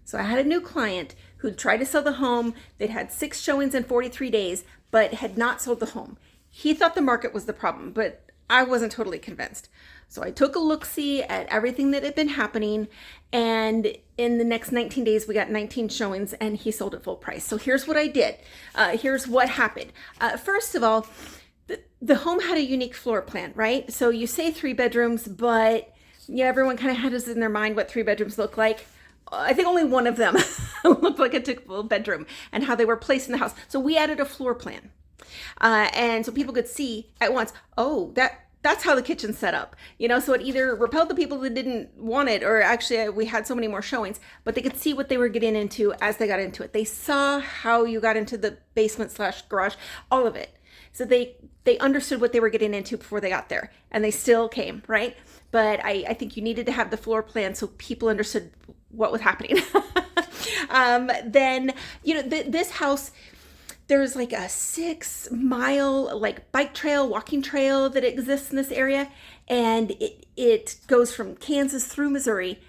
So I had a new client who tried to sell the home. They'd had 6 showings in 43 days, but had not sold the home. He thought the market was the problem, but I wasn't totally convinced. So I took a look-see at everything that had been happening, and in the next 19 days, we got 19 showings, and he sold at full price. So here's what I did. Here's what happened. First of all, the home had a unique floor plan, right? So you say 3 bedrooms, but yeah, everyone kind of had this in their mind what 3 bedrooms look like. I think only one of them looked like a typical bedroom and how they were placed in the house. So we added a floor plan. And so people could see at once, oh, that's how the kitchen's set up. So it either repelled the people that didn't want it, or actually we had so many more showings, but they could see what they were getting into as they got into it. They saw how you got into the basement / garage, all of it. So they understood what they were getting into before they got there, and they still came, right? But I think you needed to have the floor plan so people understood what was happening. Then, this house, there's like a 6-mile bike trail, walking trail that exists in this area. And it goes from Kansas through Missouri.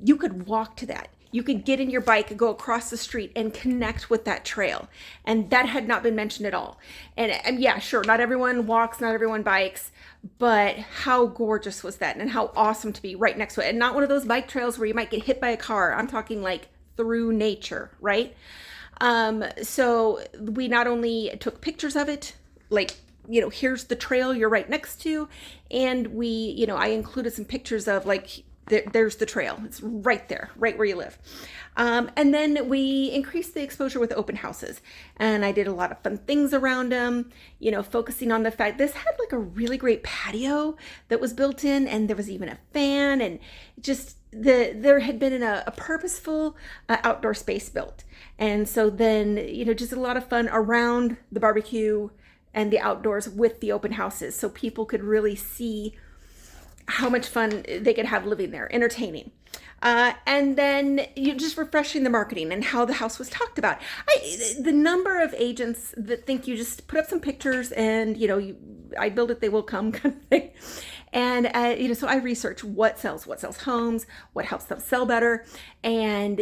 You could walk to that. You could get in your bike and go across the street and connect with that trail. And that had not been mentioned at all. And yeah, sure, not everyone walks, not everyone bikes, but how gorgeous was that, and how awesome to be right next to it. And not one of those bike trails where you might get hit by a car. I'm talking like through nature, right? So we not only took pictures of it, here's the trail you're right next to. And I included some pictures of there's the trail. It's right there, right where you live. And then we increased the exposure with open houses. And I did a lot of fun things around them, focusing on the fact this had a really great patio that was built in, and there was even a fan, and just there had been a purposeful outdoor space built. And so then, just a lot of fun around the barbecue and the outdoors with the open houses, so people could really see how much fun they could have living there, entertaining. And then just refreshing the marketing and how the house was talked about. The number of agents that think you just put up some pictures and, I build it, they will come kind of thing. And, so I research what sells homes, what helps them sell better. And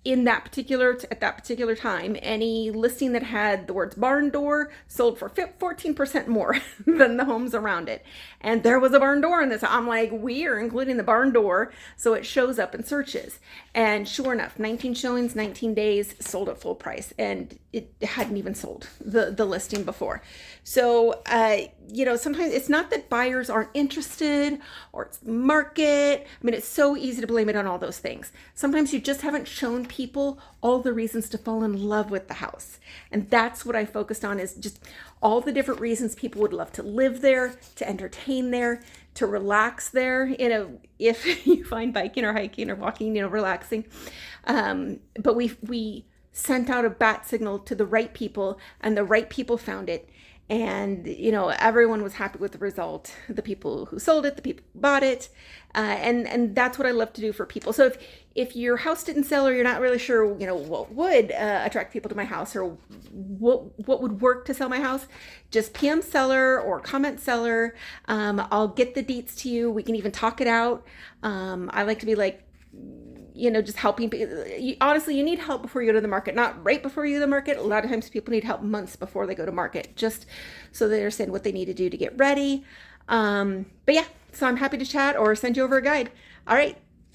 at that particular time, any listing that had the words barn door sold for 14% more than the homes around it. And there was a barn door in this. I'm like, we are including the barn door, so it shows up in searches. And sure enough, 19 showings, 19 days, sold at full price. And it hadn't even sold the listing before. So, sometimes it's not that buyers aren't interested or it's market. I mean, it's so easy to blame it on all those things. Sometimes you just haven't shown people all the reasons to fall in love with the house. And that's what I focused on, is just all the different reasons people would love to live there, to entertain there, to relax there, if you find biking or hiking or walking, relaxing. But we sent out a bat signal to the right people, and the right people found it. And, everyone was happy with the result. The people who sold it, the people who bought it. And that's what I love to do for people. So if your house didn't sell, or you're not really sure, what would attract people to my house, or what would work to sell my house, just PM seller or comment seller. I'll get the deets to you. We can even talk it out. I like to be just helping. Honestly, you need help before you go to the market, not right before you go to the market. A lot of times people need help months before they go to market, just so they understand what they need to do to get ready. But yeah, so I'm happy to chat or send you over a guide. All right.